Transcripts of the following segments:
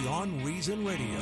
Beyond Reason Radio.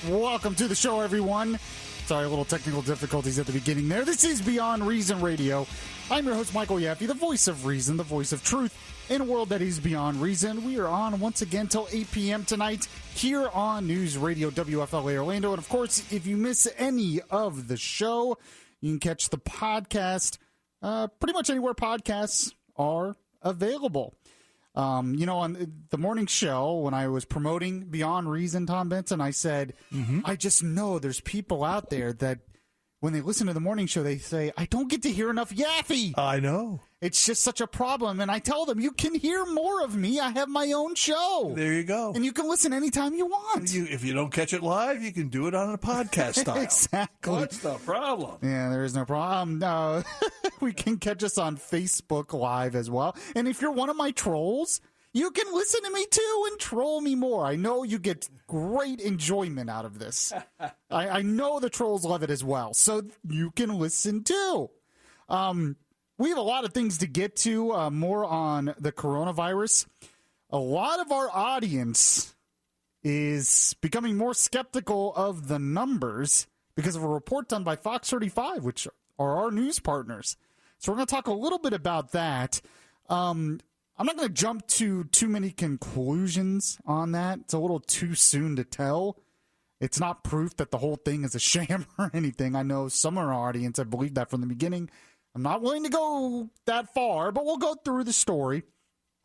Welcome to the show, everyone. Sorry, a little technical difficulties at the beginning there. This is Beyond Reason Radio. I'm your host, Michael Yaffee, the voice of reason, the voice of truth in a world that is beyond reason. We are on once again till 8 p.m. tonight here on News Radio WFLA Orlando. And, of course, if you miss any of the show, you can catch the podcast pretty much anywhere podcasts are available. On the morning show, when I was promoting Beyond Reason, Tom Benson, I said, I just know there's people out there that when they listen to the morning show, they say, I don't get to hear enough Yaffee. I know. It's just such a problem. And I tell them, you can hear more of me. I have my own show. There you go. And you can listen anytime you want. If you don't catch it live, you can do it on a podcast style. Exactly. What's the problem? Yeah, there is no problem. No, we can catch us on Facebook Live as well. And if you're one of my trolls, you can listen to me too and troll me more. I know you get great enjoyment out of this. I know the trolls love it as well. So you can listen too. We have a lot of things to get to, more on the coronavirus. A lot of our audience is becoming more skeptical of the numbers because of a report done by Fox 35, which are our news partners. So we're going to talk a little bit about that. I'm not going to jump to too many conclusions on that. It's a little too soon to tell. It's not proof that the whole thing is a sham or anything. I know some of our audience have believed that from the beginning. I'm not willing to go that far, but we'll go through the story.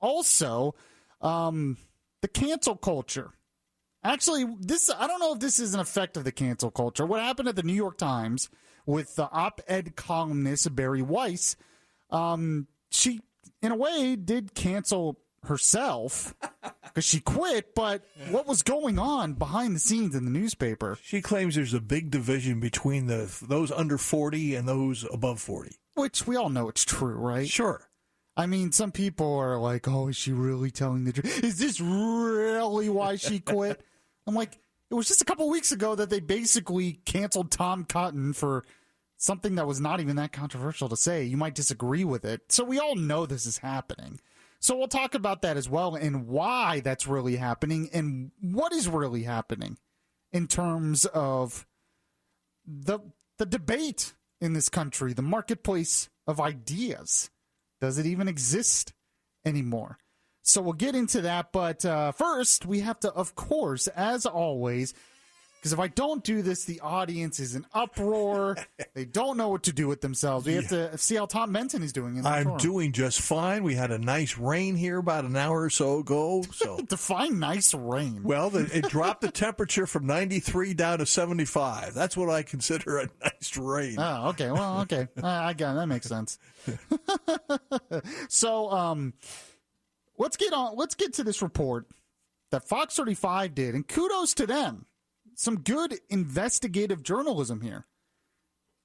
Also, the cancel culture. Actually, I don't know if this is an effect of the cancel culture. What happened at the New York Times with the op-ed columnist Barry Weiss, she, in a way, did cancel herself because she quit, but what was going on behind the scenes in the newspaper? She claims there's a big division between those under 40 and those above 40. Which we all know it's true, right? Sure. I mean, some people are like, oh, is she really telling the truth? Is this really why she quit? I'm like, it was just a couple weeks ago that they basically canceled Tom Cotton for something that was not even that controversial to say. You might disagree with it. So we all know this is happening. So we'll talk about that as well and why that's really happening and what is really happening in terms of the debate in this country, the marketplace of ideas. Does it even exist anymore? So we'll get into that. But first, we have to, of course, as always, because if I don't do this, the audience is in uproar. They don't know what to do with themselves. We have to see how Tom Benson is doing. I'm doing just fine. We had a nice rain here about an hour or so ago. So define nice rain. Well, it dropped the temperature from 93 down to 75. That's what I consider a nice rain. Oh, okay. Well, okay. I got it. That makes sense. So let's get to this report that Fox 35 did, and kudos to them. Some good investigative journalism here.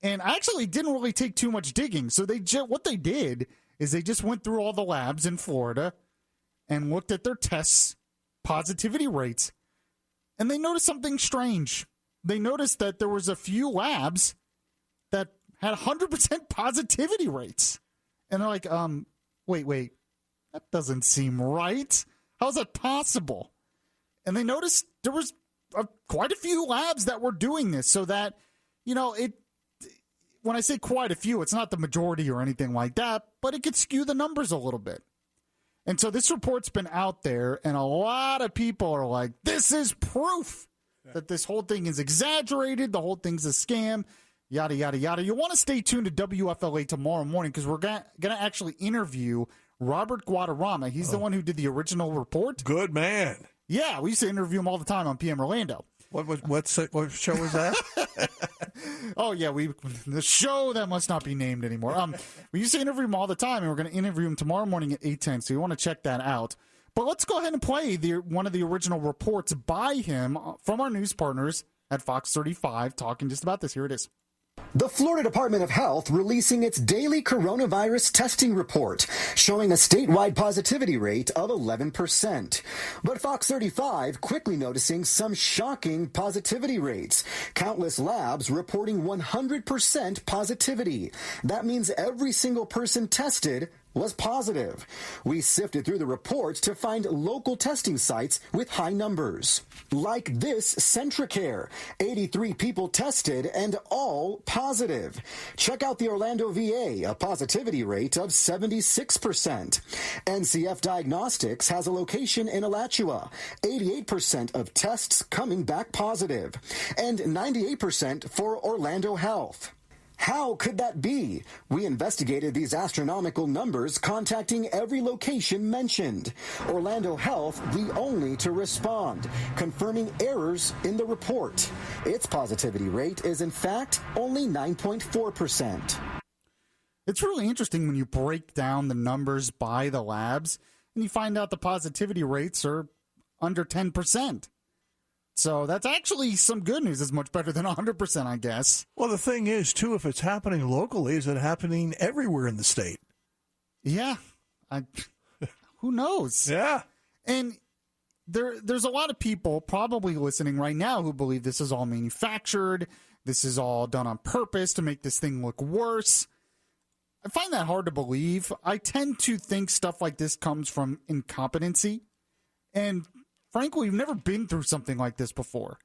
And actually didn't really take too much digging. So what they did is they just went through all the labs in Florida and looked at their tests, positivity rates, and they noticed something strange. They noticed that there was a few labs that had 100% positivity rates. And they're like, wait, that doesn't seem right. How's that possible? And they noticed there was quite a few labs that were doing this, so that, when I say quite a few, it's not the majority or anything like that, but it could skew the numbers a little bit. And so this report's been out there, and a lot of people are like, this is proof that this whole thing is exaggerated, the whole thing's a scam, yada, yada, yada. You want to stay tuned to WFLA tomorrow morning because we're going to actually interview Robert Guadarrama. He's the one who did the original report. Good man. Yeah, we used to interview him all the time on PM Orlando. What show was that? Oh, yeah, the show that must not be named anymore. We used to interview him all the time, and we're going to interview him tomorrow morning at 8:10, so you want to check that out. But let's go ahead and play one of the original reports by him from our news partners at Fox 35, talking just about this. Here it is. The Florida Department of Health releasing its daily coronavirus testing report, showing a statewide positivity rate of 11%. But Fox 35 quickly noticing some shocking positivity rates. Countless labs reporting 100% positivity. That means every single person tested was positive. We sifted through the reports to find local testing sites with high numbers. Like this Centricare. 83 people tested and all positive. Check out the Orlando VA, a positivity rate of 76%. NCF Diagnostics has a location in Alachua. 88% of tests coming back positive. And 98% for Orlando Health. How could that be? We investigated these astronomical numbers, contacting every location mentioned. Orlando Health, the only to respond, confirming errors in the report. Its positivity rate is, in fact, only 9.4%. It's really interesting when you break down the numbers by the labs and you find out the positivity rates are under 10%. So that's actually some good news. It's much better than 100%, I guess. Well, the thing is, too, if it's happening locally, is it happening everywhere in the state? Yeah. Who knows? Yeah. And there's a lot of people probably listening right now who believe this is all manufactured. This is all done on purpose to make this thing look worse. I find that hard to believe. I tend to think stuff like this comes from incompetency. And frankly, we've never been through something like this before.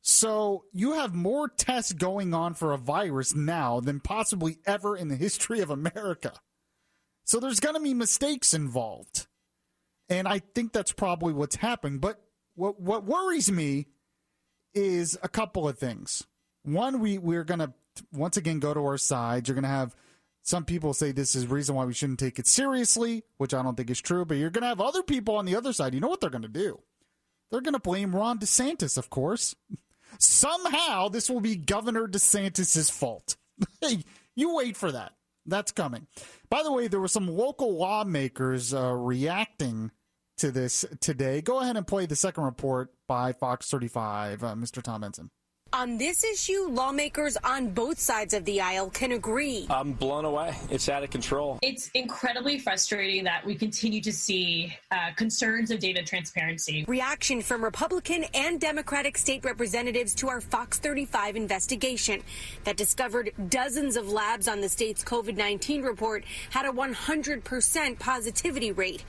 So you have more tests going on for a virus now than possibly ever in the history of America. So there's going to be mistakes involved. And I think that's probably what's happened. But what worries me is a couple of things. One, we're going to, once again, go to our sides. You're going to have some people say this is the reason why we shouldn't take it seriously, which I don't think is true. But you're going to have other people on the other side. You know what they're going to do? They're going to blame Ron DeSantis, of course. Somehow, this will be Governor DeSantis' fault. You wait for that. That's coming. By the way, there were some local lawmakers reacting to this today. Go ahead and play the second report by Fox 35, Mr. Tom Ensign. On this issue, lawmakers on both sides of the aisle can agree. I'm blown away. It's out of control. It's incredibly frustrating that we continue to see concerns of data transparency. Reaction from Republican and Democratic state representatives to our Fox 35 investigation that discovered dozens of labs on the state's COVID-19 report had a 100% positivity rate.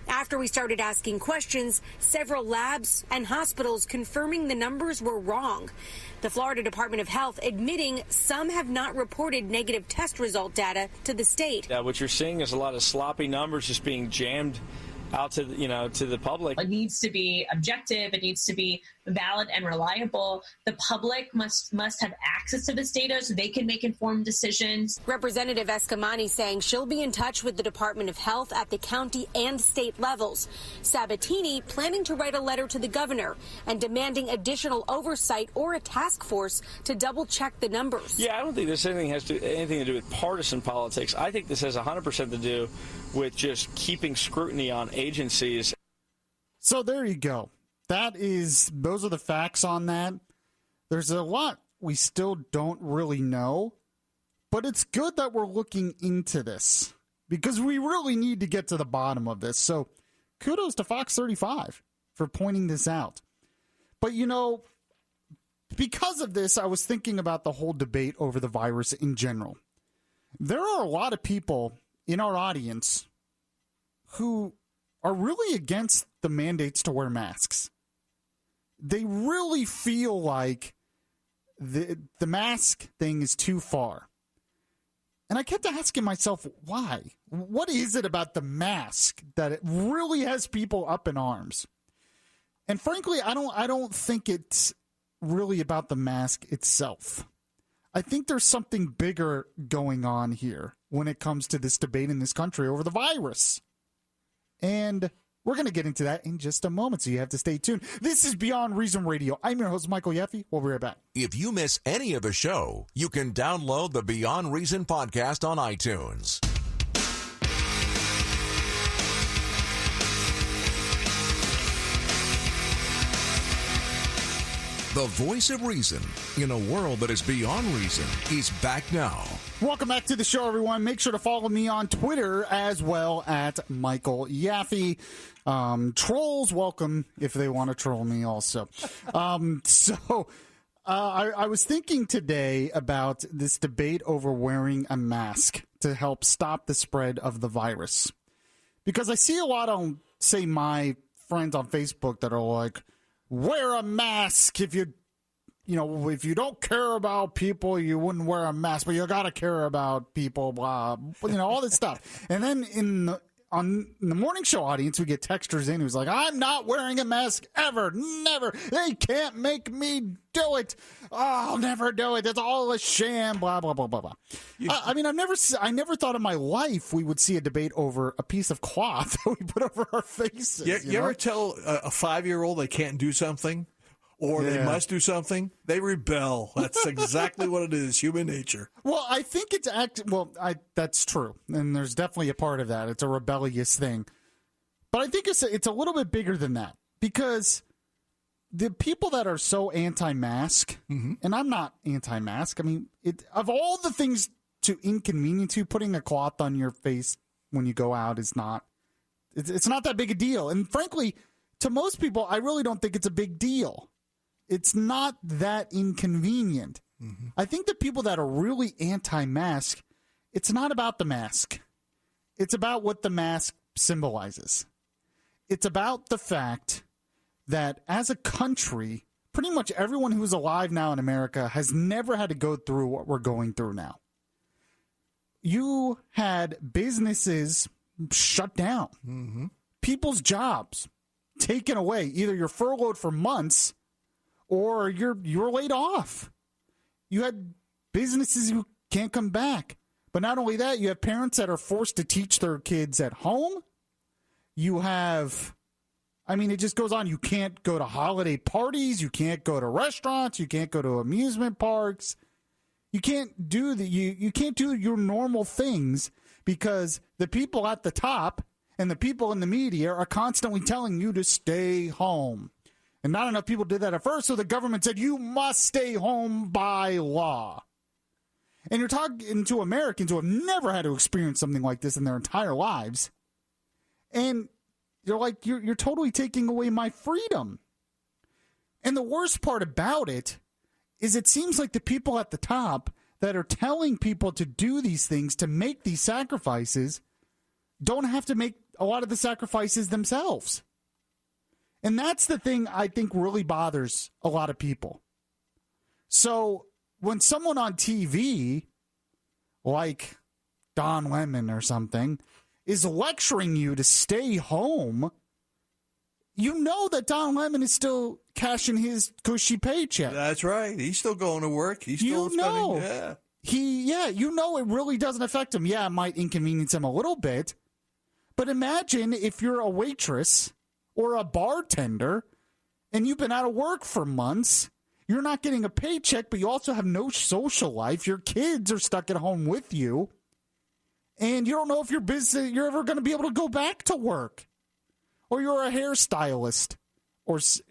After we started asking questions, several labs and hospitals confirming the numbers were wrong. The Florida Department of Health admitting some have not reported negative test result data to the state. What you're seeing is a lot of sloppy numbers just being jammed out to the public. It needs to be objective. It needs to be valid and reliable. The public must have access to this data so they can make informed decisions. Representative Escamani saying she'll be in touch with the Department of Health at the county and state levels. Sabatini planning to write a letter to the governor and demanding additional oversight or a task force to double check the numbers. Yeah, I don't think this anything to do with partisan politics. I think this has 100% to do with just keeping scrutiny on agencies. So there you go. Those are the facts on that. There's a lot we still don't really know, but it's good that we're looking into this because we really need to get to the bottom of this. So kudos to Fox 35 for pointing this out. But, because of this, I was thinking about the whole debate over the virus in general. There are a lot of people in our audience who are really against the mandates to wear masks. They really feel like the mask thing is too far. And I kept asking myself, why? What is it about the mask that it really has people up in arms? And frankly, I don't think it's really about the mask itself. I think there's something bigger going on here when it comes to this debate in this country over the virus. And we're going to get into that in just a moment, so you have to stay tuned. This is Beyond Reason Radio. I'm your host, Michael Yaffee. We'll be right back. If you miss any of the show, you can download the Beyond Reason podcast on iTunes. The The voice of reason in a world that is beyond reason is back now. Welcome back to the show, everyone. Make sure to follow me on Twitter as well at Michael Yaffee. Trolls, welcome if they want to troll me also. I was thinking today about this debate over wearing a mask to help stop the spread of the virus. Because I see a lot of, say, my friends on Facebook that are like, wear a mask if you don't care about people, you wouldn't wear a mask, but you got to care about people, blah, all this stuff. And then on the morning show audience, we get texters in who's like, I'm not wearing a mask ever, never. They can't make me do it. Oh, I'll never do it. It's all a sham, blah, blah, blah, blah, blah. I never thought in my life we would see a debate over a piece of cloth that we put over our faces. You ever tell a 5-year-old they can't do something? Or they must do something, they rebel. That's exactly what it is, human nature. Well, I think it's that's true. And there's definitely a part of that. It's a rebellious thing. But I think it's a little bit bigger than that. Because the people that are so anti-mask, and I'm not anti-mask, I mean, of all the things to inconvenience you, putting a cloth on your face when you go out is not, it's not that big a deal. And frankly, to most people, I really don't think it's a big deal. It's not that inconvenient. I think the people that are really anti-mask, it's not about the mask. It's about what the mask symbolizes. It's about the fact that as a country, pretty much everyone who's alive now in America has never had to go through what we're going through now. You had businesses shut down. People's jobs taken away. Either you're furloughed for months or you're laid off. You had businesses who can't come back. But not only that, you have parents that are forced to teach their kids at home. You have, it just goes on. You can't go to holiday parties. You can't go to restaurants. You can't go to amusement parks. You can't do you can't do your normal things because the people at the top and the people in the media are constantly telling you to stay home. And not enough people did that at first, so the government said, you must stay home by law. And you're talking to Americans who have never had to experience something like this in their entire lives. And you're like, you're totally taking away my freedom. And the worst part about it is it seems like the people at the top that are telling people to do these things, to make these sacrifices, don't have to make a lot of the sacrifices themselves. And that's the thing I think really bothers a lot of people. So when someone on TV, like Don Lemon or something, is lecturing you to stay home, you know that Don Lemon is still cashing his cushy paycheck. That's right. He's still going to work. He's still spending. It really doesn't affect him. Yeah, it might inconvenience him a little bit. But imagine if you're a waitress or a bartender, and you've been out of work for months, you're not getting a paycheck, but you also have no social life. Your kids are stuck at home with you, and you don't know if you're ever going to be able to go back to work. Or you're a hairstylist,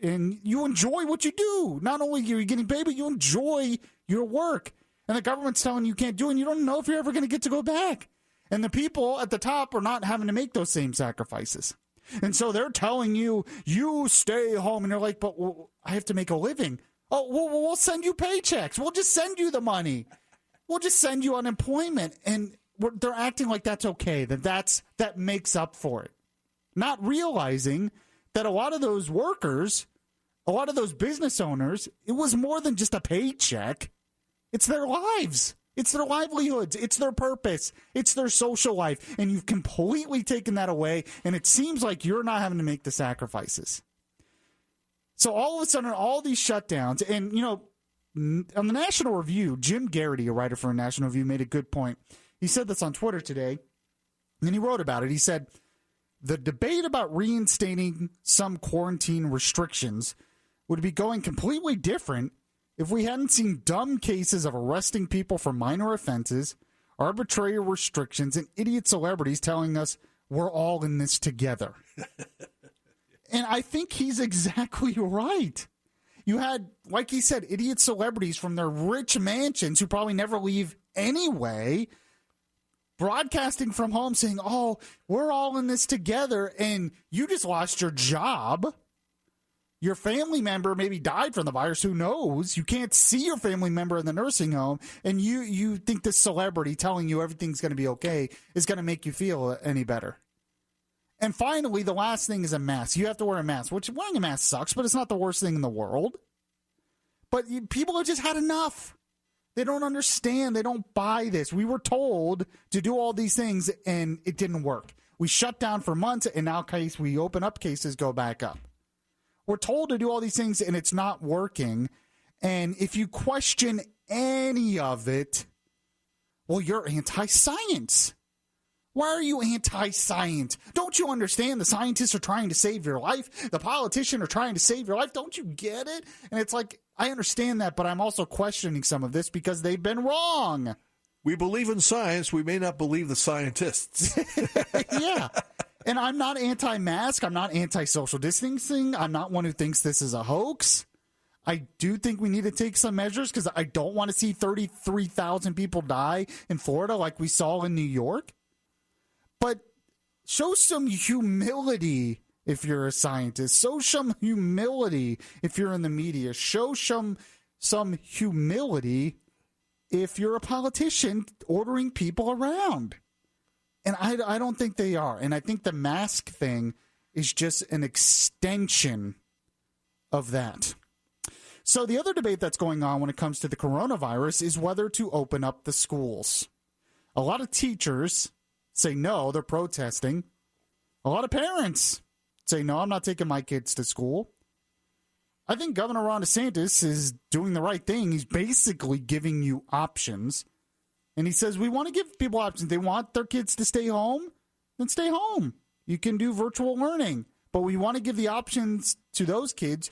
and you enjoy what you do. Not only are you getting paid, but you enjoy your work. And the government's telling you can't do it, and you don't know if you're ever going to get to go back. And the people at the top are not having to make those same sacrifices. And so they're telling you, you stay home. And they're like, but I have to make a living. Oh, we'll send you paychecks. We'll just send you the money. We'll just send you unemployment. And they're acting like that's okay, that makes up for it. Not realizing that a lot of those workers, a lot of those business owners, it was more than just a paycheck. It's their lives. It's their livelihoods. It's their purpose. It's their social life. And you've completely taken that away, and it seems like you're not having to make the sacrifices. So all of a sudden, all these shutdowns, and, on the National Review, Jim Garrity, a writer for National Review, made a good point. He said this on Twitter today, and he wrote about it. He said, the debate about reinstating some quarantine restrictions would be going completely different if we hadn't seen dumb cases of arresting people for minor offenses, arbitrary restrictions, and idiot celebrities telling us we're all in this together. And I think he's exactly right. You had, like he said, idiot celebrities from their rich mansions who probably never leave anyway, broadcasting from home saying, oh, we're all in this together, and you just lost your job. Your family member maybe died from the virus. Who knows? You can't see your family member in the nursing home, and you think this celebrity telling you everything's going to be okay is going to make you feel any better. And finally, the last thing is a mask. You have to wear a mask, which wearing a mask sucks, but it's not the worst thing in the world. But people have just had enough. They don't understand. They don't buy this. We were told to do all these things, and it didn't work. We shut down for months, and now we open up, cases go back up. We're told to do all these things, and it's not working. And if you question any of it, well, you're anti-science. Why are you anti-science? Don't you understand the scientists are trying to save your life? The politicians are trying to save your life. Don't you get it? And it's like, I understand that, but I'm also questioning some of this because they've been wrong. We believe in science. We may not believe the scientists. Yeah. And I'm not anti-mask. I'm not anti-social distancing. I'm not one who thinks this is a hoax. I do think we need to take some measures because I don't want to see 33,000 people die in Florida like we saw in New York. But show some humility if you're a scientist. Show some humility if you're in the media. Show some humility if you're a politician ordering people around. And I don't think they are. And I think the mask thing is just an extension of that. So the other debate that's going on when it comes to the coronavirus is whether to open up the schools. A lot of teachers say no, they're protesting. A lot of parents say no, I'm not taking my kids to school. I think Governor Ron DeSantis is doing the right thing. He's basically giving you options. And he says, we want to give people options. They want their kids to stay home, then stay home. You can do virtual learning. But we want to give the options to those kids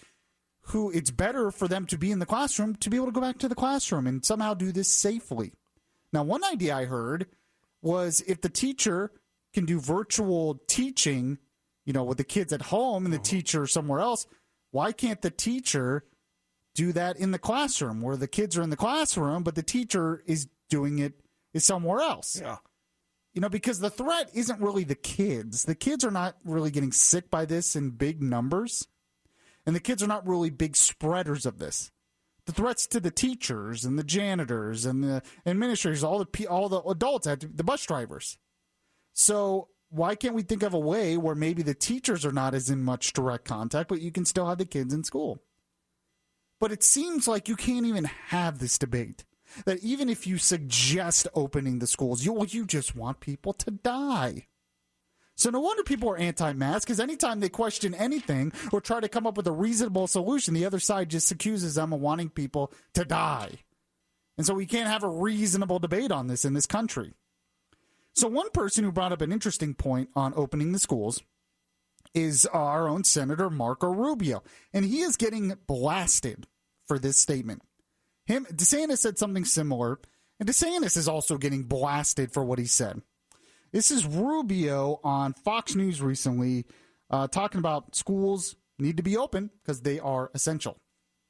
who it's better for them to be in the classroom to be able to go back to the classroom and somehow do this safely. Now, one idea I heard was if the teacher can do virtual teaching, with the kids at home and the teacher somewhere else, why can't the teacher do that in the classroom where the kids are in the classroom, but the teacher is doing it is somewhere else? Yeah. Because the threat isn't really the kids. The kids are not really getting sick by this in big numbers. And the kids are not really big spreaders of this. The threats to the teachers and the janitors and the administrators, all the adults, the bus drivers. So why can't we think of a way where maybe the teachers are not as in much direct contact, but you can still have the kids in school? But it seems like you can't even have this debate. That even if you suggest opening the schools, you just want people to die. So no wonder people are anti-mask, because anytime they question anything or try to come up with a reasonable solution, the other side just accuses them of wanting people to die. And so we can't have a reasonable debate on this in this country. So one person who brought up an interesting point on opening the schools is our own Senator Marco Rubio. And he is getting blasted for this statement. DeSantis said something similar, and DeSantis is also getting blasted for what he said. This is Rubio on Fox News recently talking about schools need to be open because they are essential.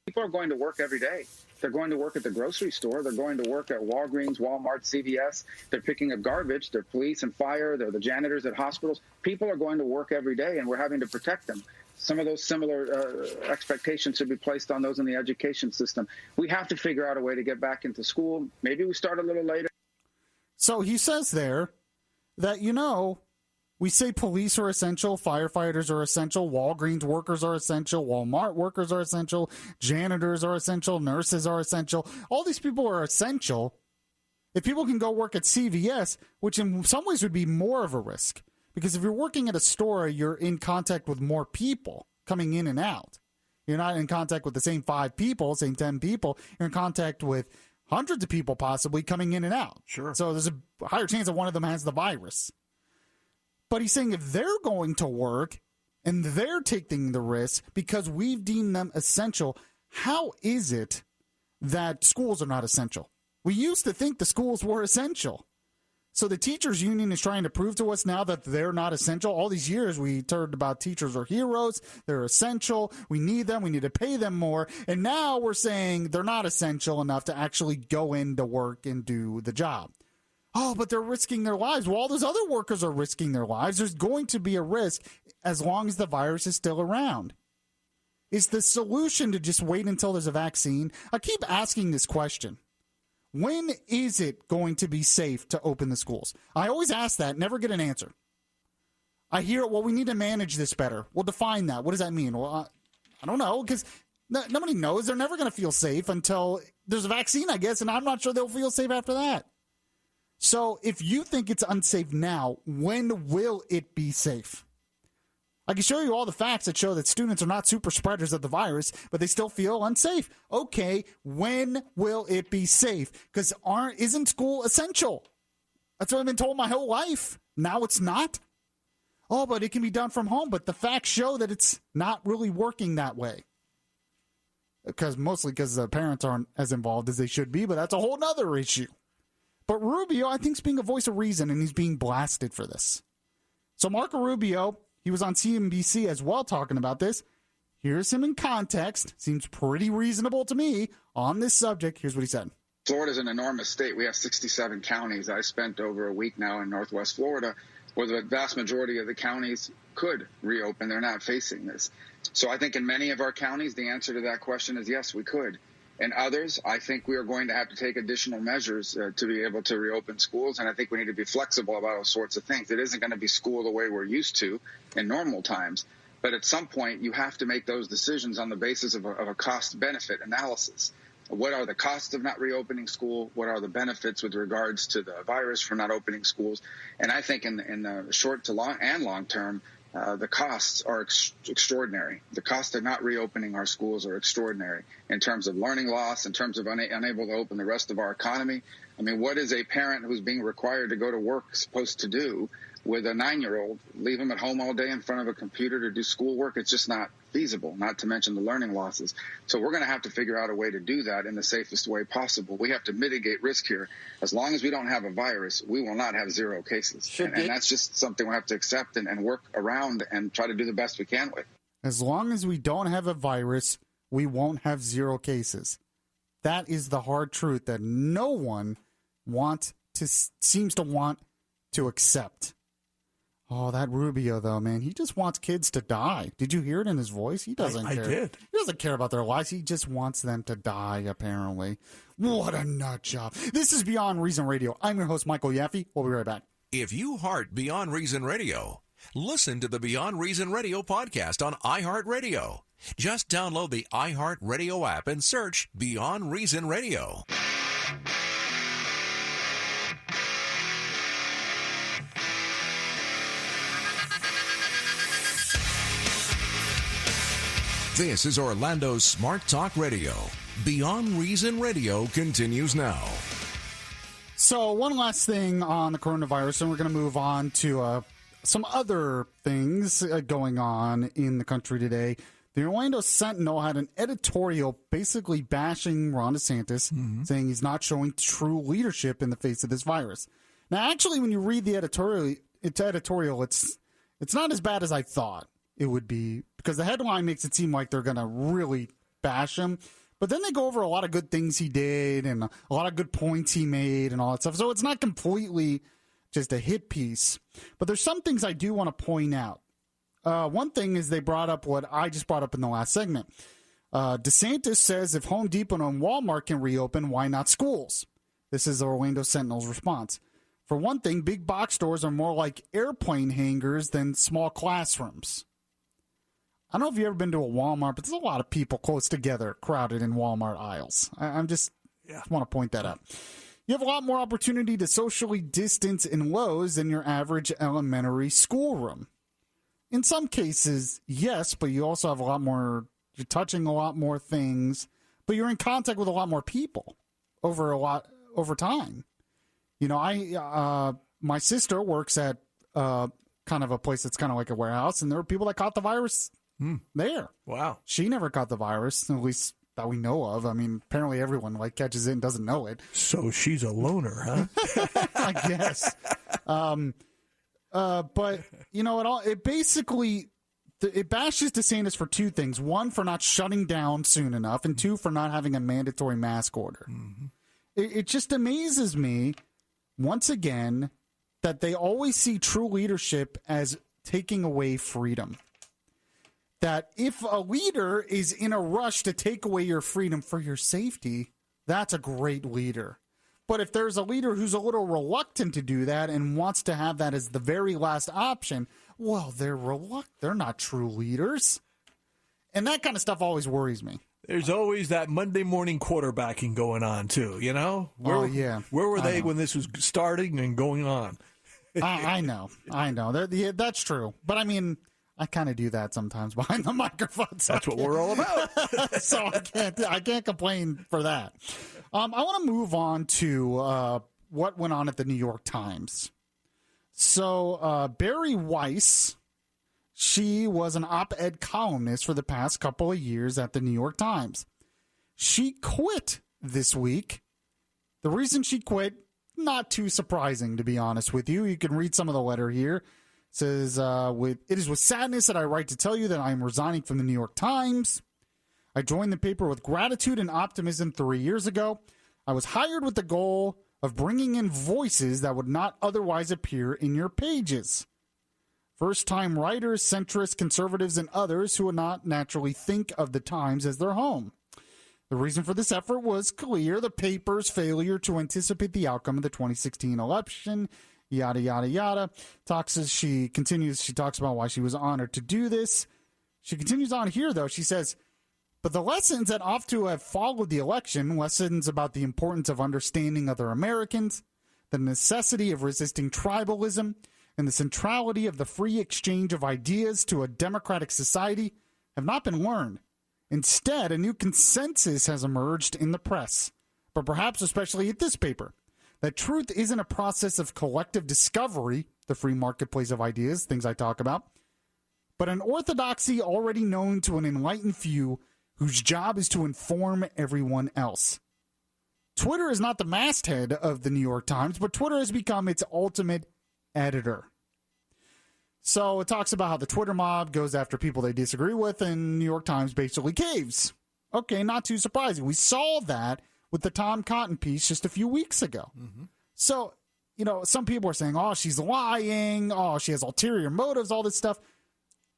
People are going to work every day. They're going to work at the grocery store. They're going to work at Walgreens, Walmart, CVS. They're picking up garbage. They're police and fire. They're the janitors at hospitals. People are going to work every day, and we're having to protect them. Some of those similar expectations should be placed on those in the education system. We have to figure out a way to get back into school. Maybe we start a little later. So he says there that, we say police are essential, firefighters are essential, Walgreens workers are essential, Walmart workers are essential, janitors are essential, nurses are essential. All these people are essential. If people can go work at CVS, which in some ways would be more of a risk, because if you're working at a store, you're in contact with more people coming in and out. You're not in contact with the same 5 people, same 10 people. You're in contact with hundreds of people possibly coming in and out. Sure. So there's a higher chance that one of them has the virus. But he's saying if they're going to work and they're taking the risk because we've deemed them essential, how is it that schools are not essential? We used to think the schools were essential. So the teachers union is trying to prove to us now that they're not essential. All these years we heard about teachers are heroes. They're essential. We need them. We need to pay them more. And now we're saying they're not essential enough to actually go into work and do the job. Oh, but they're risking their lives. Well, all those other workers are risking their lives. There's going to be a risk as long as the virus is still around. Is the solution to just wait until there's a vaccine? I keep asking this question. When is it going to be safe to open the schools? I always ask that, never get an answer. I hear, well, we need to manage this better. Well, define that. What does that mean? Well, I don't know, because nobody knows. They're never going to feel safe until there's a vaccine, I guess, and I'm not sure they'll feel safe after that. So if you think it's unsafe now, when will it be safe? I can show you all the facts that show that students are not super spreaders of the virus, but they still feel unsafe. Okay, when will it be safe? Because isn't school essential? That's what I've been told my whole life. Now it's not. Oh, but it can be done from home. But the facts show that it's not really working that way. Mostly because the parents aren't as involved as they should be, but that's a whole other issue. But Rubio, I think, is being a voice of reason, and he's being blasted for this. So Marco Rubio, he was on CNBC as well talking about this. Here's him in context. Seems pretty reasonable to me on this subject. Here's what he said. Florida's an enormous state. We have 67 counties. I spent over a week now in Northwest Florida, where the vast majority of the counties could reopen. They're not facing this. So I think in many of our counties, the answer to that question is yes, we could. In others, I think we are going to have to take additional measures to be able to reopen schools, and I think we need to be flexible about all sorts of things. It isn't going to be school the way we're used to in normal times, but at some point you have to make those decisions on the basis of a cost-benefit analysis. What are the costs of not reopening school? What are the benefits with regards to the virus for not opening schools? And I think in the short to long term, the costs are extraordinary. The cost of not reopening our schools are extraordinary in terms of learning loss, in terms of unable to open the rest of our economy. I mean, what is a parent who's being required to go to work supposed to do with a 9-year-old? Leave him at home all day in front of a computer to do schoolwork? It's just not feasible, not to mention the learning losses. So we're going to have to figure out a way to do that in the safest way possible. We have to mitigate risk here. As long as we don't have a virus, we will not have 0 cases. And that's just something we have to accept and work around and try to do the best we can with. As long as we don't have a virus, we won't have 0 cases. That is the hard truth that no one seems to want to accept. Oh, that Rubio, though, man, he just wants kids to die. Did you hear it in his voice? He doesn't care. I did. He doesn't care about their lives. He just wants them to die, apparently. What a nut job. This is Beyond Reason Radio. I'm your host, Michael Yaffee. We'll be right back. If you heart Beyond Reason Radio, listen to the Beyond Reason Radio podcast on iHeartRadio. Just download the iHeartRadio app and search Beyond Reason Radio. This is Orlando's Smart Talk Radio. Beyond Reason Radio continues now. So one last thing on the coronavirus, and we're going to move on to some other things going on in the country today. The Orlando Sentinel had an editorial basically bashing Ron DeSantis, saying he's not showing true leadership in the face of this virus. Now, actually, when you read the editorial, it's not as bad as I thought it would be, because the headline makes it seem like they're going to really bash him. But then they go over a lot of good things he did and a lot of good points he made and all that stuff. So it's not completely just a hit piece. But there's some things I do want to point out. One thing is they brought up what I just brought up in the last segment. DeSantis says if Home Depot and Walmart can reopen, why not schools? This is the Orlando Sentinel's response. For one thing, big box stores are more like airplane hangars than small classrooms. I don't know if you've ever been to a Walmart, but there's a lot of people close together, crowded in Walmart aisles. I just want to point that out. You have a lot more opportunity to socially distance in Lowe's than your average elementary schoolroom. In some cases, yes, but you also have a lot more, you're touching a lot more things, but you're in contact with a lot more people over time. You know, my sister works at kind of a place that's kind of like a warehouse, and there were people that caught the virus there. Wow. She never caught the virus, at least that we know of. I mean, apparently everyone catches it and doesn't know it. So she's a loner, huh? I guess. But, you know, it basically, it bashes DeSantis for two things. One, for not shutting down soon enough, and two, for not having a mandatory mask order. Mm-hmm. It just amazes me, once again, that they always see true leadership as taking away freedom. That if a leader is in a rush to take away your freedom for your safety, that's a great leader. But if there's a leader who's a little reluctant to do that and wants to have that as the very last option, well, they're reluctant. They're not true leaders. And that kind of stuff always worries me. There's always that Monday morning quarterbacking going on, too, you know? Where were they when this was starting and going on? I know. That's true. But, I mean, I kind of do that sometimes behind the microphone. So that's what we're all about. So I can't complain for that. I want to move on to what went on at the New York Times. So Barry Weiss, she was an op-ed columnist for the past couple of years at the New York Times. She quit this week. The reason she quit, not too surprising, to be honest with you. You can read some of the letter here. It says, it is with sadness that I write to tell you that I am resigning from the New York Times. I joined the paper with gratitude and optimism 3 years ago. I was hired with the goal of bringing in voices that would not otherwise appear in your pages. First-time writers, centrists, conservatives, and others who would not naturally think of the Times as their home. The reason for this effort was clear: the paper's failure to anticipate the outcome of the 2016 election, yada, yada, yada. She talks about why she was honored to do this. She continues on here, though. She says, but the lessons that ought to have followed the election, lessons about the importance of understanding other Americans, the necessity of resisting tribalism, and the centrality of the free exchange of ideas to a democratic society, have not been learned. Instead, a new consensus has emerged in the press, but perhaps especially at this paper, that truth isn't a process of collective discovery, the free marketplace of ideas, things I talk about, but an orthodoxy already known to an enlightened few whose job is to inform everyone else. Twitter is not the masthead of the New York Times, but Twitter has become its ultimate editor. So it talks about how the Twitter mob goes after people they disagree with, and New York Times basically caves. Okay, not too surprising. We saw that with the Tom Cotton piece just a few weeks ago. Mm-hmm. So, you know, some people are saying, oh, she's lying. Oh, she has ulterior motives, all this stuff.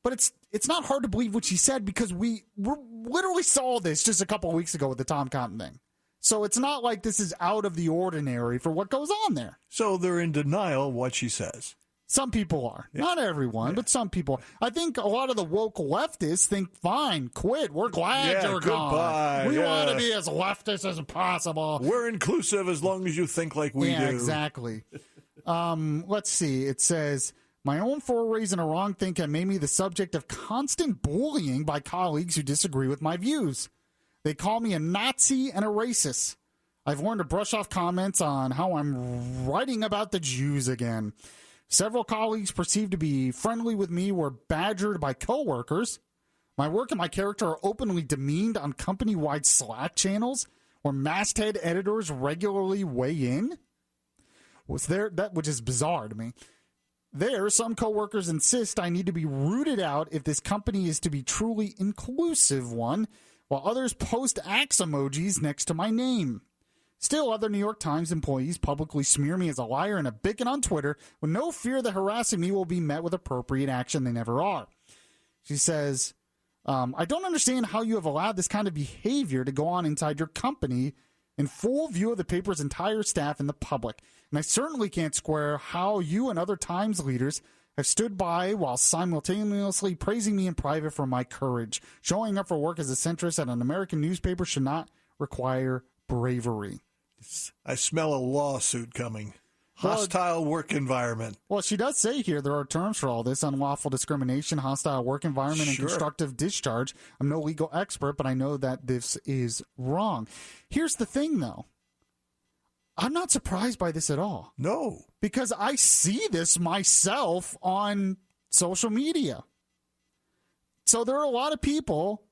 But it's not hard to believe what she said, because we literally saw this just a couple of weeks ago with the Tom Cotton thing. So it's not like this is out of the ordinary for what goes on there. So they're in denial of what she says. Some people are. Yeah. Not everyone, but some people. I think a lot of the woke leftists think, fine, quit. We're glad you're gone. We want to be as leftist as possible. We're inclusive as long as you think like we do. Yeah, exactly. Let's see. It says, my own forays in a wrong think have made me the subject of constant bullying by colleagues who disagree with my views. They call me a Nazi and a racist. I've learned to brush off comments on how I'm writing about the Jews again. Several colleagues perceived to be friendly with me were badgered by coworkers. My work and my character are openly demeaned on company-wide Slack channels where masthead editors regularly weigh in. Which is bizarre to me. Some coworkers insist I need to be rooted out if this company is to be truly inclusive one, while others post axe emojis next to my name. Still, other New York Times employees publicly smear me as a liar and a bigot on Twitter with no fear that harassing me will be met with appropriate action. They never are. She says, I don't understand how you have allowed this kind of behavior to go on inside your company in full view of the paper's entire staff and the public. And I certainly can't square how you and other Times leaders have stood by while simultaneously praising me in private for my courage. Showing up for work as a centrist at an American newspaper should not require bravery. I smell a lawsuit coming. Hostile work environment. Well, she does say here there are terms for all this: unlawful discrimination, hostile work environment, and constructive discharge. I'm no legal expert, but I know that this is wrong. Here's the thing, though. I'm not surprised by this at all. No. Because I see this myself on social media. So there are a lot of people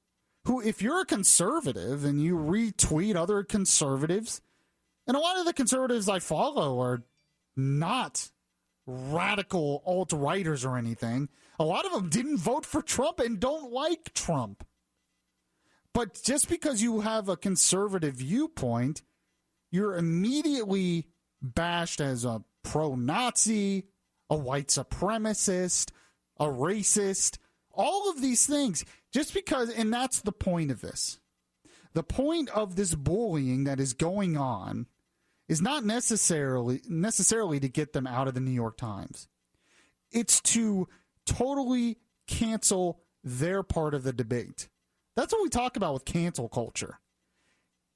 who, if you're a conservative and you retweet other conservatives, and a lot of the conservatives I follow are not radical alt-righters or anything. A lot of them didn't vote for Trump and don't like Trump. But just because you have a conservative viewpoint, you're immediately bashed as a pro-Nazi, a white supremacist, a racist, all of these things. Just because, and that's the point of this. The point of this bullying that is going on is not necessarily to get them out of the New York Times. It's to totally cancel their part of the debate. That's what we talk about with cancel culture.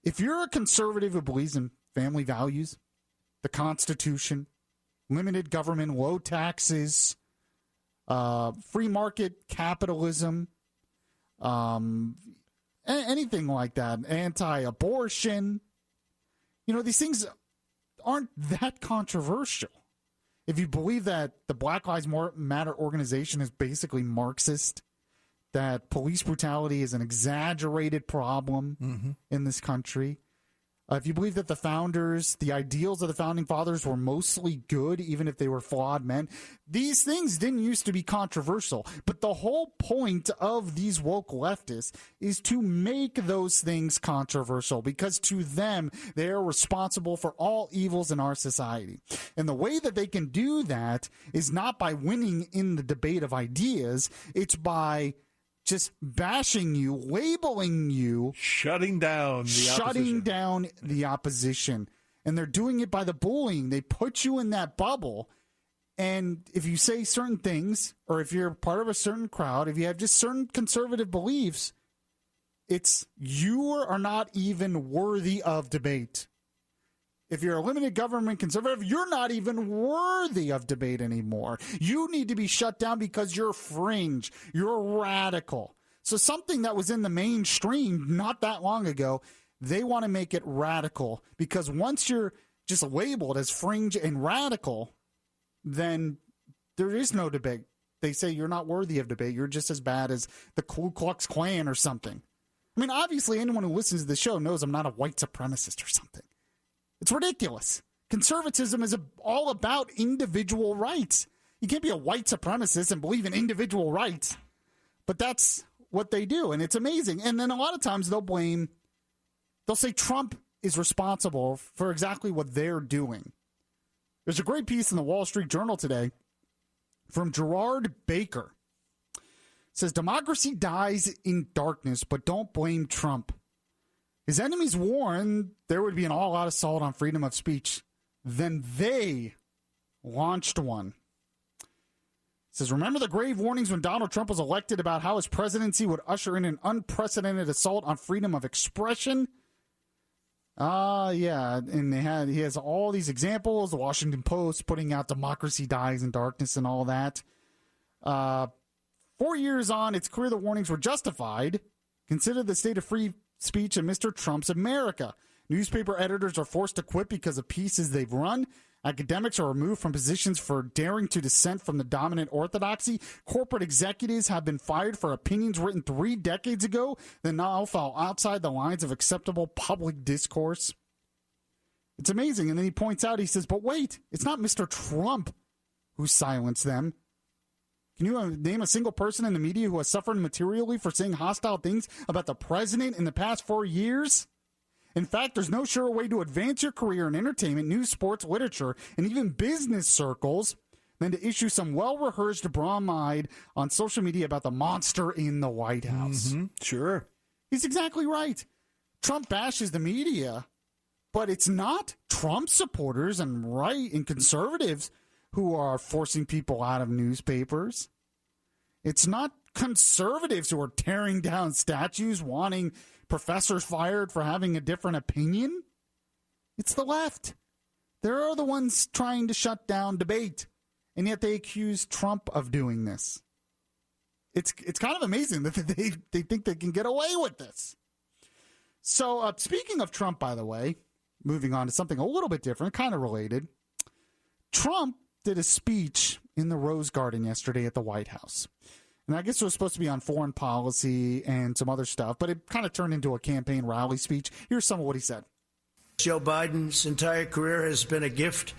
If you're a conservative who believes in family values, the Constitution, limited government, low taxes, free market capitalism, anything like that, anti-abortion, these things aren't that controversial. If you believe that the Black Lives Matter organization is basically Marxist, that police brutality is an exaggerated problem in this country, if you believe that the ideals of the Founding Fathers were mostly good, even if they were flawed men, these things didn't used to be controversial. But the whole point of these woke leftists is to make those things controversial, because to them, they are responsible for all evils in our society. And the way that they can do that is not by winning in the debate of ideas, it's by just bashing you, labeling you, shutting down the opposition. And they're doing it by the bullying. They put you in that bubble. And if you say certain things, or if you're part of a certain crowd, if you have just certain conservative beliefs, you are not even worthy of debate. If you're a limited government conservative, you're not even worthy of debate anymore. You need to be shut down because you're fringe. You're radical. So something that was in the mainstream not that long ago, they want to make it radical, because once you're just labeled as fringe and radical, then there is no debate. They say you're not worthy of debate. You're just as bad as the Ku Klux Klan or something. I mean, obviously, anyone who listens to the show knows I'm not a white supremacist or something. It's ridiculous. Conservatism is all about individual rights. You can't be a white supremacist and believe in individual rights. But that's what they do, and it's amazing. And then a lot of times they'll say Trump is responsible for exactly what they're doing. There's a great piece in the Wall Street Journal today from Gerard Baker. It says, democracy dies in darkness, but don't blame Trump. His enemies warned there would be an all-out assault on freedom of speech. Then they launched one. It says, remember the grave warnings when Donald Trump was elected about how his presidency would usher in an unprecedented assault on freedom of expression? Yeah, and he has all these examples, the Washington Post putting out democracy dies in darkness and all that. 4 years on, it's clear the warnings were justified. Consider the state of free speech in Mr. Trump's America. Newspaper editors are forced to quit because of pieces they've run. Academics are removed from positions for daring to dissent from the dominant orthodoxy. Corporate executives have been fired for opinions written 3 decades ago that now fall outside the lines of acceptable public discourse. It's amazing. And then he points out, he says, but wait, it's not Mr. Trump who silenced them. Can you name a single person in the media who has suffered materially for saying hostile things about the president in the past 4 years? In fact, there's no surer way to advance your career in entertainment, news, sports, literature, and even business circles than to issue some well-rehearsed bromide on social media about the monster in the White House. Mm-hmm. Sure. He's exactly right. Trump bashes the media, but it's not Trump supporters and conservatives who are forcing people out of newspapers. It's not conservatives who are tearing down statues, wanting professors fired for having a different opinion. It's the left. They're the ones trying to shut down debate, and yet they accuse Trump of doing this. It's kind of amazing that they think they can get away with this. So speaking of Trump, by the way, moving on to something a little bit different, kind of related, Trump did a speech in the Rose Garden yesterday at the White House. And I guess it was supposed to be on foreign policy and some other stuff, but it kind of turned into a campaign rally speech. Here's some of what he said. Joe Biden's entire career has been a gift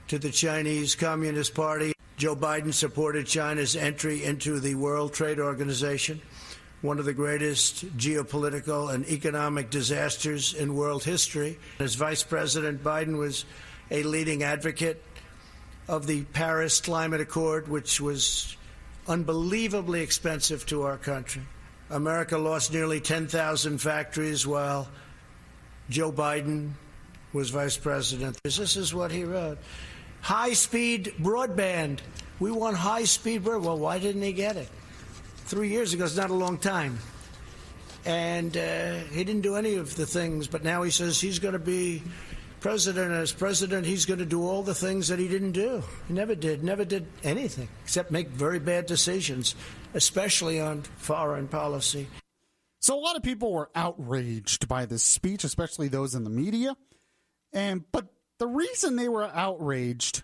to the Chinese Communist Party. Joe Biden supported China's entry into the World Trade Organization, one of the greatest geopolitical and economic disasters in world history. As Vice President, Biden was a leading advocate of the Paris Climate Accord, which was unbelievably expensive to our country. America lost nearly 10,000 factories while Joe Biden was vice president. This is what he wrote. High-speed broadband. We want high-speed broadband. Well, why didn't he get it? 3 years ago is not a long time. And he didn't do any of the things, but now he says he's going to be president. As president, he's going to do all the things that he didn't do. He never did anything except make very bad decisions, especially on foreign policy. So a lot of people were outraged by this speech, especially those in the media. But the reason they were outraged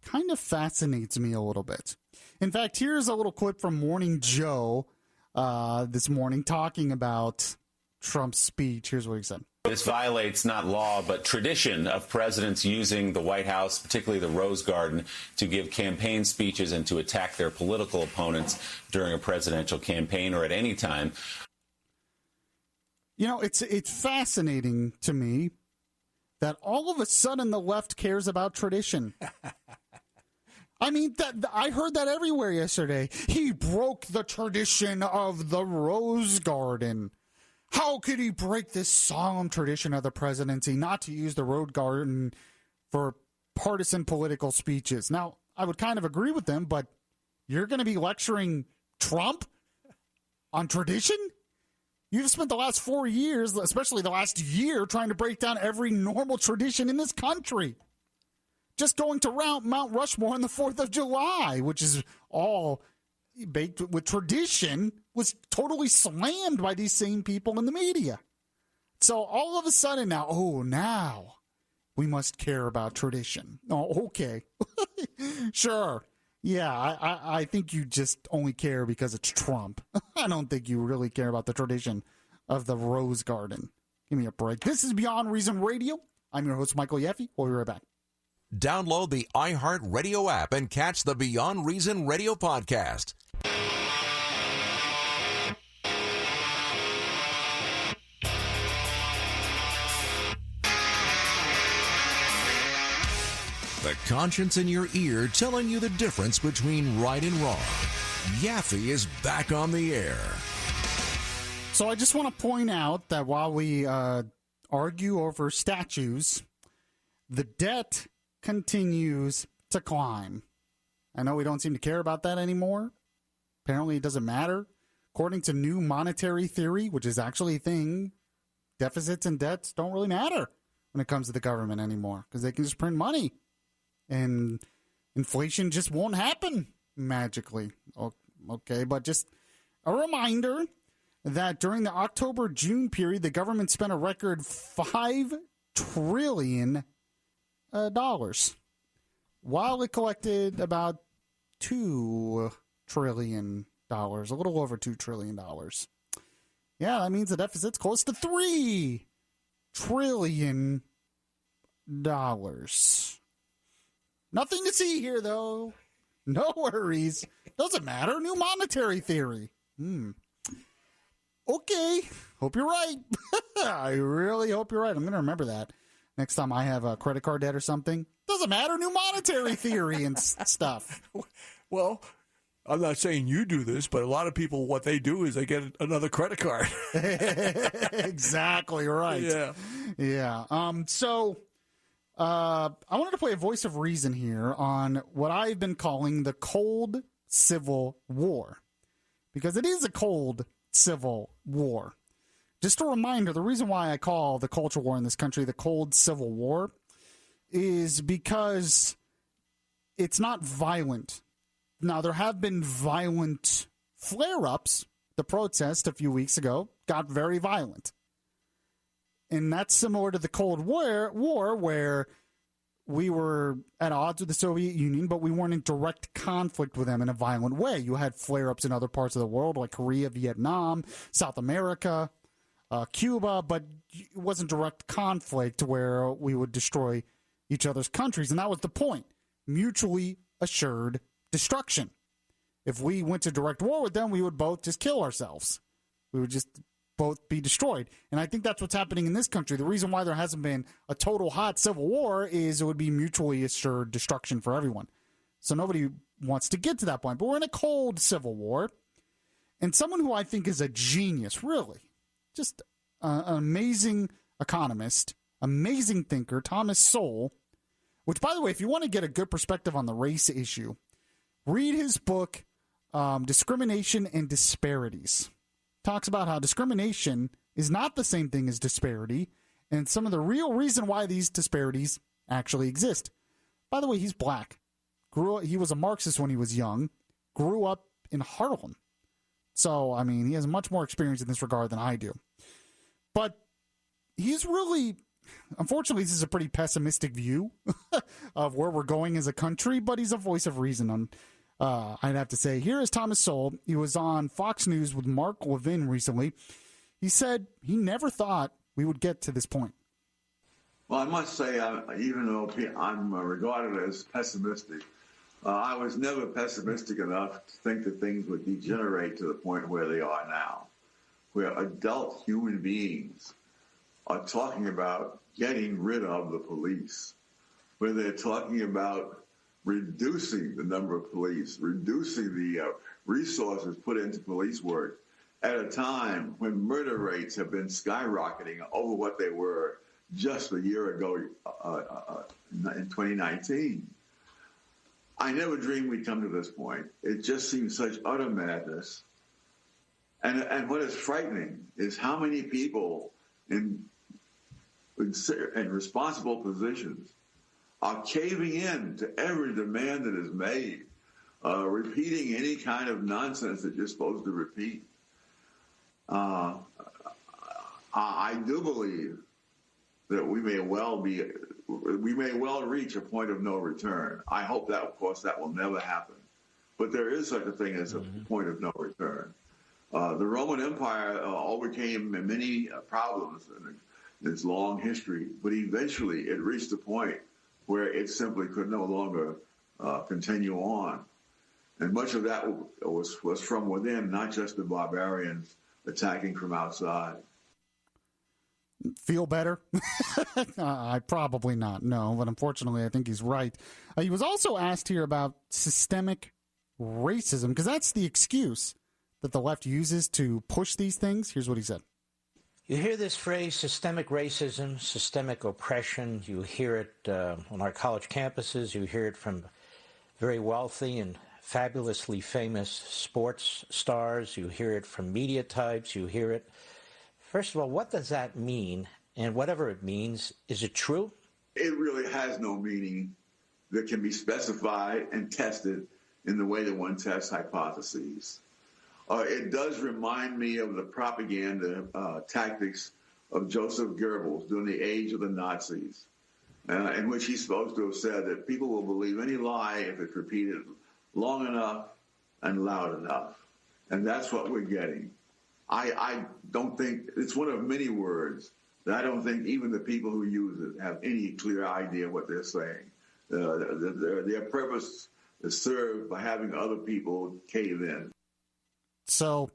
kind of fascinates me a little bit. In fact, here's a little clip from Morning Joe this morning talking about Trump's speech. Here's what he said. This violates not law, but tradition of presidents using the White House, particularly the Rose Garden, to give campaign speeches and to attack their political opponents during a presidential campaign or at any time. You know, it's fascinating to me that all of a sudden the left cares about tradition. I mean, I heard that everywhere yesterday. He broke the tradition of the Rose Garden. How could he break this solemn tradition of the presidency not to use the Rose Garden for partisan political speeches? Now, I would kind of agree with them, but you're going to be lecturing Trump on tradition? You've spent the last 4 years, especially the last year, trying to break down every normal tradition in this country. Just going to Mount Rushmore on the 4th of July, which is all baked with tradition, was totally slammed by these same people in the media. So all of a sudden now we must care about tradition. Oh, okay. Sure. Yeah, I think you just only care because it's Trump. I don't think you really care about the tradition of the Rose Garden. Give me a break. This is Beyond Reason Radio. I'm your host, Michael Yaffee. We'll be right back. Download the iHeart Radio app and catch the Beyond Reason Radio podcast. The conscience in your ear telling you the difference between right and wrong. Yaffee is back on the air. So I just want to point out that while we argue over statues, the debt continues to climb. I know we don't seem to care about that anymore. Apparently it doesn't matter. According to new monetary theory, which is actually a thing, deficits and debts don't really matter when it comes to the government anymore because they can just print money. And inflation just won't happen magically. Okay, but just a reminder that during the October-June period, the government spent a record $5 trillion, while it collected about $2 trillion, a little over $2 trillion. Yeah, that means the deficit's close to $3 trillion. Nothing to see here, though. No worries. Doesn't matter. New monetary theory. Okay. Hope you're right. I really hope you're right. I'm going to remember that next time I have a credit card debt or something. Doesn't matter. New monetary theory and stuff. Well, I'm not saying you do this, but a lot of people, what they do is they get another credit card. Exactly right. Yeah. I wanted to play a voice of reason here on what I've been calling the cold civil war, because it is a cold civil war. Just a reminder, the reason why I call the culture war in this country the cold civil war is because it's not violent. Now, there have been violent flare-ups. The protest a few weeks ago got very violent. And that's similar to the Cold War where we were at odds with the Soviet Union, but we weren't in direct conflict with them in a violent way. You had flare-ups in other parts of the world like Korea, Vietnam, South America, Cuba, but it wasn't direct conflict where we would destroy each other's countries. And that was the point. mutually assured destruction. If we went to direct war with them, we would both just kill ourselves. We would just both be destroyed. And I think that's what's happening in this country. The reason why there hasn't been a total hot civil war is it would be mutually assured destruction for everyone. So nobody wants to get to that point. But we're in a cold civil war. And someone who I think is a genius, really, just an amazing economist, amazing thinker, Thomas Sowell, which, by the way, if you want to get a good perspective on the race issue, read his book, Discrimination and Disparities. Talks about how discrimination is not the same thing as disparity and some of the real reason why these disparities actually exist. By the way, he's black. He was a Marxist when he was young, grew up in Harlem. So, I mean, he has much more experience in this regard than I do. But he's really, unfortunately, this is a pretty pessimistic view of where we're going as a country, but he's a voice of reason on I'd have to say. Here is Thomas Sowell. He was on Fox News with Mark Levin recently. He said he never thought we would get to this point. Well, I must say, even though I'm regarded as pessimistic, I was never pessimistic enough to think that things would degenerate to the point where they are now, where adult human beings are talking about getting rid of the police, where they're talking about reducing the number of police, reducing the resources put into police work at a time when murder rates have been skyrocketing over what they were just a year ago in 2019. I never dreamed we'd come to this point. It just seems such utter madness. And what is frightening is how many people in responsible positions are caving in to every demand that is made, repeating any kind of nonsense that you're supposed to repeat. I do believe that we may well reach a point of no return. I hope that, of course, that will never happen. But there is such a thing as a point of no return. The Roman Empire overcame many problems in its long history, but eventually it reached a point where it simply could no longer continue on. And much of that was from within, not just the barbarians attacking from outside. Feel better? I probably not, no, but unfortunately I think he's right. He was also asked here about systemic racism, because that's the excuse that the left uses to push these things. Here's what he said. You hear this phrase, systemic racism, systemic oppression. You hear it on our college campuses. You hear it from very wealthy and fabulously famous sports stars. You hear it from media types. You hear it. First of all, what does that mean? And whatever it means, is it true? It really has no meaning that can be specified and tested in the way that one tests hypotheses. It does remind me of the propaganda tactics of Joseph Goebbels during the age of the Nazis, in which he's supposed to have said that people will believe any lie if it's repeated long enough and loud enough. And that's what we're getting. I don't think, it's one of many words that I don't think even the people who use it have any clear idea what they're saying. Their purpose is served by having other people cave in. So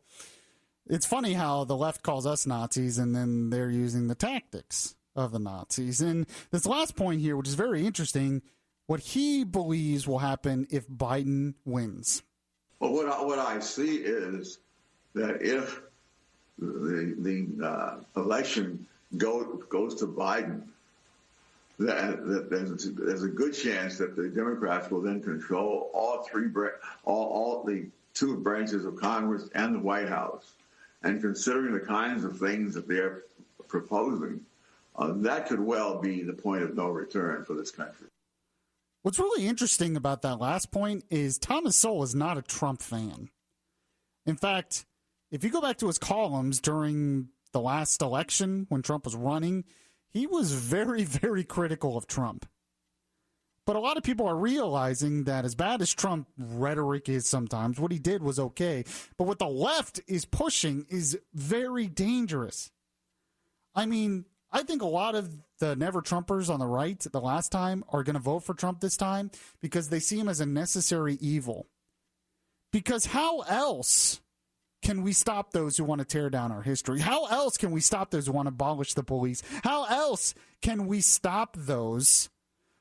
it's funny how the left calls us Nazis and then they're using the tactics of the Nazis. And this last point here, which is very interesting, what he believes will happen if Biden wins. Well, what I see is that if the election goes to Biden, that there's a good chance that the Democrats will then control all the two branches of Congress and the White House. And considering the kinds of things that they're proposing, that could well be the point of no return for this country. What's really interesting about that last point is Thomas Sowell is not a Trump fan. In fact, if you go back to his columns during the last election when Trump was running, he was very, very critical of Trump. But a lot of people are realizing that as bad as Trump rhetoric is sometimes, what he did was okay. But what the left is pushing is very dangerous. I mean, I think a lot of the Never Trumpers on the right the last time are going to vote for Trump this time because they see him as a necessary evil. Because how else can we stop those who want to tear down our history? How else can we stop those who want to abolish the police? How else can we stop those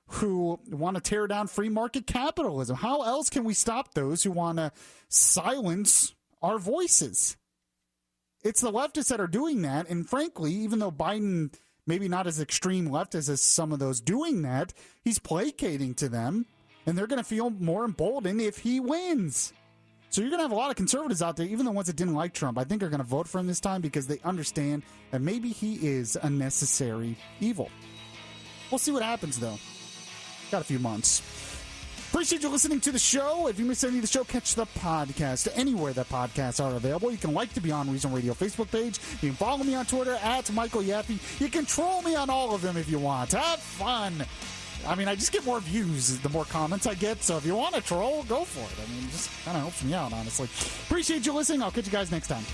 who want to tear down free market capitalism? How else can we stop those who want to silence our voices? It's the leftists that are doing that. And frankly, even though Biden, maybe not as extreme leftist as some of those doing that, he's placating to them. And they're going to feel more emboldened if he wins. So you're going to have a lot of conservatives out there, even the ones that didn't like Trump, I think are going to vote for him this time because they understand that maybe he is a necessary evil. We'll see what happens, though. Got a few months. Appreciate you listening to the show. If you missed any of the show, catch the podcast anywhere that podcasts are available. You can like the Beyond Reason Radio Facebook page. You can follow me on Twitter at Michael Yaffee. You can troll me on all of them if you want. Have fun. I mean, I just get more views the more comments I get. So if you want to troll, go for it. I mean, it just kind of helps me out, honestly. Appreciate you listening. I'll catch you guys next time.